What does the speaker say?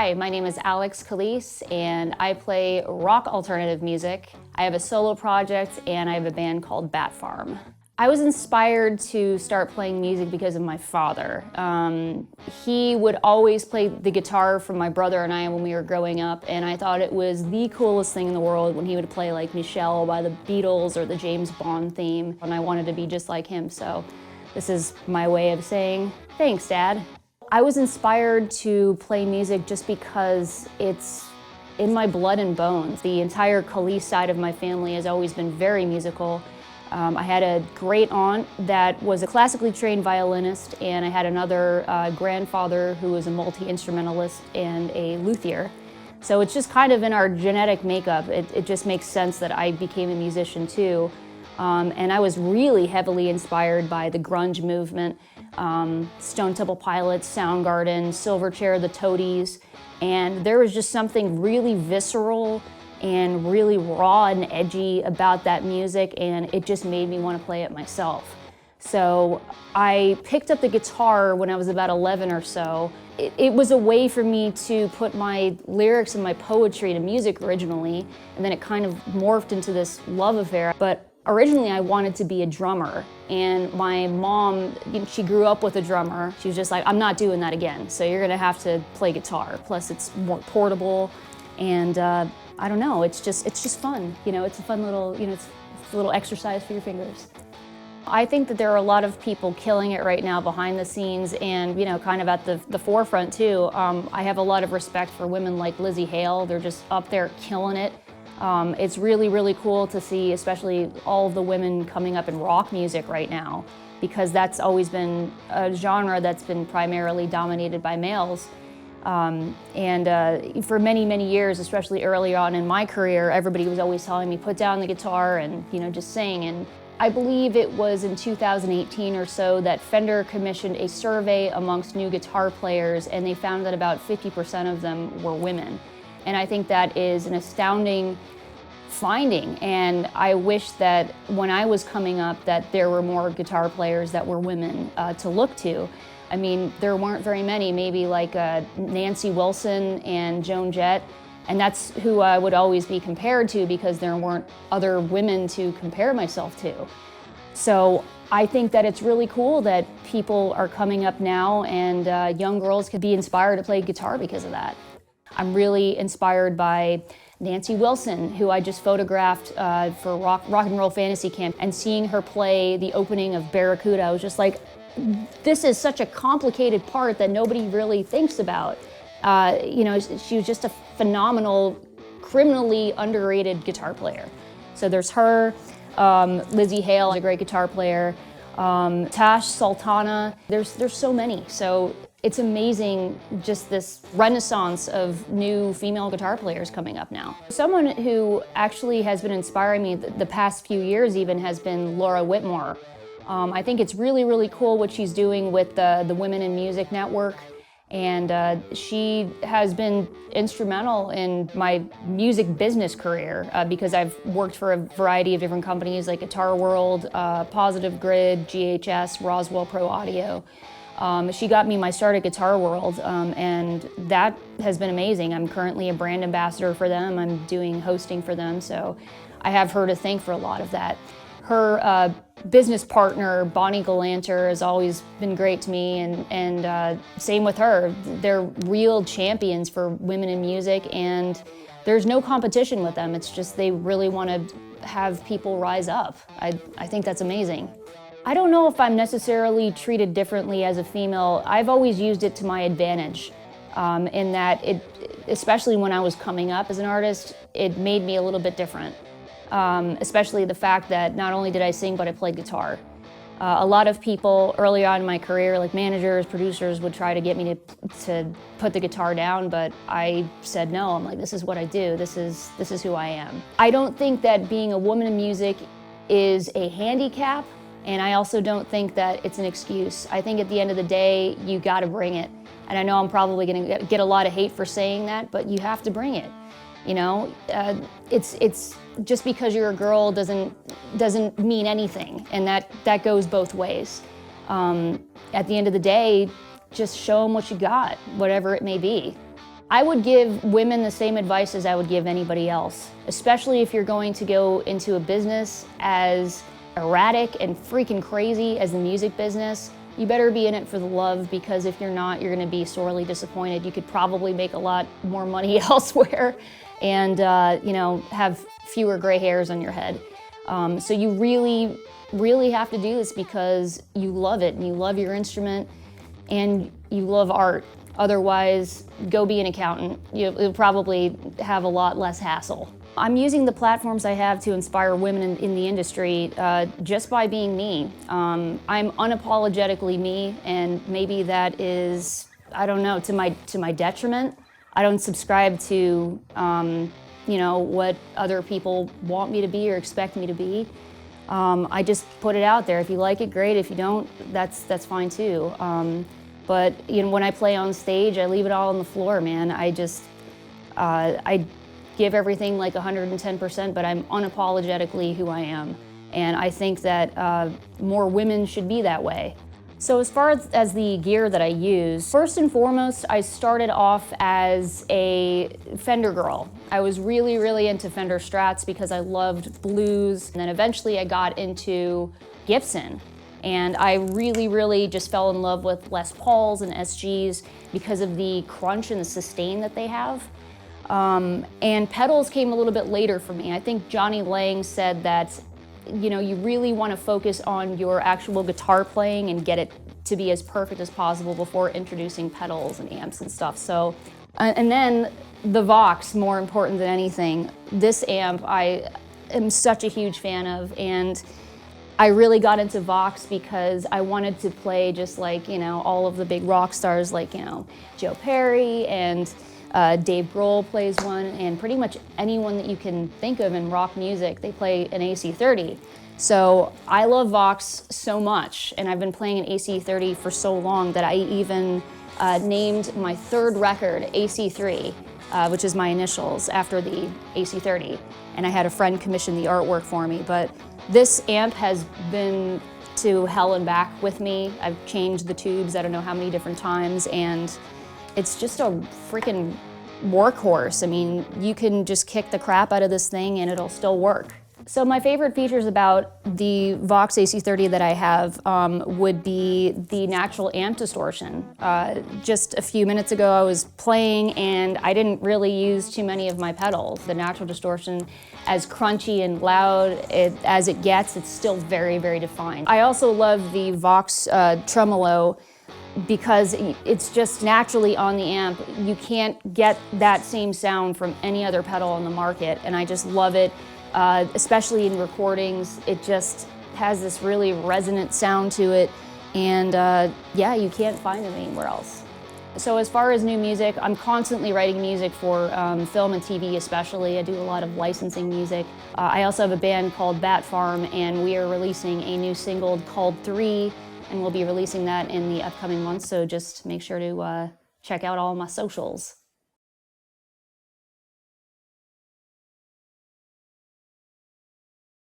Hi, my name is Alexx Calise and I play rock alternative music. I have a solo project and I have a band called Batfarm. I was inspired to start playing music because of my father. He would always play the guitar for my brother and I when we were growing up, and I thought it was the coolest thing in the world when he would play like Michelle by the Beatles or the James Bond theme, and I wanted to be just like him, so this is my way of saying, thanks, Dad. I was inspired to play music just because it's in my blood and bones. The entire Calise side of my family has always been very musical. I had a great aunt that was a classically trained violinist, and I had another grandfather who was a multi-instrumentalist and a luthier. So it's just kind of in our genetic makeup. It just makes sense that I became a musician too. And I was really heavily inspired by the grunge movement, Stone Temple Pilots, Soundgarden, Silverchair, the Toadies, and there was just something really visceral and really raw and edgy about that music, and it just made me want to play it myself. So I picked up the guitar when I was about 11 or so. It was a way for me to put my lyrics and my poetry to music originally, and then it kind of morphed into this love affair. But originally I wanted to be a drummer, and my mom, she grew up with a drummer. She was just like, I'm not doing that again, so you're gonna have to play guitar. Plus it's more portable, and I don't know, it's just fun. It's a fun little, it's a little exercise for your fingers. I think that there are a lot of people killing it right now behind the scenes and, kind of at the forefront too. I have a lot of respect for women like Lizzy Hale. They're just up there killing it. It's really, really cool to see, especially all of the women coming up in rock music right now, because that's always been a genre that's been primarily dominated by males. For many, many years, especially early on in my career, everybody was always telling me, put down the guitar and, just sing. And I believe it was in 2018 or so that Fender commissioned a survey amongst new guitar players, and they found that about 50% of them were women. And I think that is an astounding finding, and I wish that when I was coming up that there were more guitar players that were women to look to. I mean, there weren't very many, maybe like Nancy Wilson and Joan Jett, and that's who I would always be compared to because there weren't other women to compare myself to. So I think that it's really cool that people are coming up now and young girls can be inspired to play guitar because of that. I'm really inspired by Nancy Wilson, who I just photographed for Rock and Roll Fantasy Camp, and seeing her play the opening of Barracuda, I was just like, this is such a complicated part that nobody really thinks about. She was just a phenomenal, criminally underrated guitar player. So there's her, Lizzy Hale, a great guitar player, Tash Sultana. There's so many. So it's amazing, just this renaissance of new female guitar players coming up now. Someone who actually has been inspiring me the past few years even has been Whitmore. I think it's really, really cool what she's doing with the Women in Music Network, and she has been instrumental in my music business career because I've worked for a variety of different companies like Guitar World, Positive Grid, GHS, Roswell Pro Audio. She got me my start at Guitar World, and that has been amazing. I'm currently a brand ambassador for them. I'm doing hosting for them, so I have her to thank for a lot of that. Her business partner, Bonnie Galanter, has always been great to me, and same with her. They're real champions for women in music, and there's no competition with them. It's just they really want to have people rise up. I think that's amazing. I don't know if I'm necessarily treated differently as a female. I've always used it to my advantage, in that especially when I was coming up as an artist, it made me a little bit different. Especially the fact that not only did I sing, but I played guitar. A lot of people early on in my career, like managers, producers, would try to get me to put the guitar down, but I said no. I'm like, this is what I do. This is who I am. I don't think that being a woman in music is a handicap, and I also don't think that it's an excuse. I think at the end of the day, you gotta bring it. And I know I'm probably gonna get a lot of hate for saying that, but you have to bring it. It's just because you're a girl doesn't mean anything, and that goes both ways. At the end of the day, just show them what you got, whatever it may be. I would give women the same advice as I would give anybody else, especially if you're going to go into a business as erratic and freaking crazy as the music business. You better be in it for the love, because if you're not, you're going to be sorely disappointed. You could probably make a lot more money elsewhere and you know, have fewer gray hairs on your head. So you really have to do this because you love it and you love your instrument and you love art. Otherwise, go be an accountant. You'll probably have a lot less hassle. I'm using the platforms I have to inspire women in the industry just by being me. I'm unapologetically me, and maybe that is, I don't know, to my detriment. I don't subscribe to you know, what other people want me to be or expect me to be. I just put it out there. If you like it, great. If you don't, that's fine too. But you know, when I play on stage, I leave it all on the floor, man. I give everything like 110%, but I'm unapologetically who I am. And I think that more women should be that way. So as far as the gear that I use, first and foremost, I started off as a Fender girl. I was really into Fender Strats because I loved blues. And then eventually I got into Gibson. And I really just fell in love with Les Pauls and SGs because of the crunch and the sustain that they have. And pedals came a little bit later for me. I think Johnny Lang said that, you know, you really want to focus on your actual guitar playing and get it to be as perfect as possible before introducing pedals and amps and stuff. So, and then the VOX, more important than anything. This amp I am such a huge fan of, and I really got into VOX because I wanted to play just like, you know, all of the big rock stars like, you know, Joe Perry and Dave Grohl plays one, and pretty much anyone that you can think of in rock music, they play an AC30. So I love VOX so much, and I've been playing an AC30 for so long that I even named my third record AC3, which is my initials after the AC30. And I had a friend commission the artwork for me, but this amp has been to hell and back with me. I've changed the tubes I don't know how many different times, and it's just a freaking workhorse. I mean, you can just kick the crap out of this thing and it'll still work. So my favorite features about the VOX AC30 that I have would be the natural amp distortion. Just a few minutes ago I was playing and I didn't really use too many of my pedals. The natural distortion, as crunchy and loud as it gets, it's still very defined. I also love the VOX tremolo because it's just naturally on the amp. You can't get that same sound from any other pedal on the market, and I just love it. Especially in recordings, it just has this really resonant sound to it, and yeah, you can't find it anywhere else. So as far as new music, I'm constantly writing music for film and TV especially. I do a lot of licensing music. I also have a band called Batfarm, and we are releasing a new single called 3, and we'll be releasing that in the upcoming months, so just make sure to check out all my socials.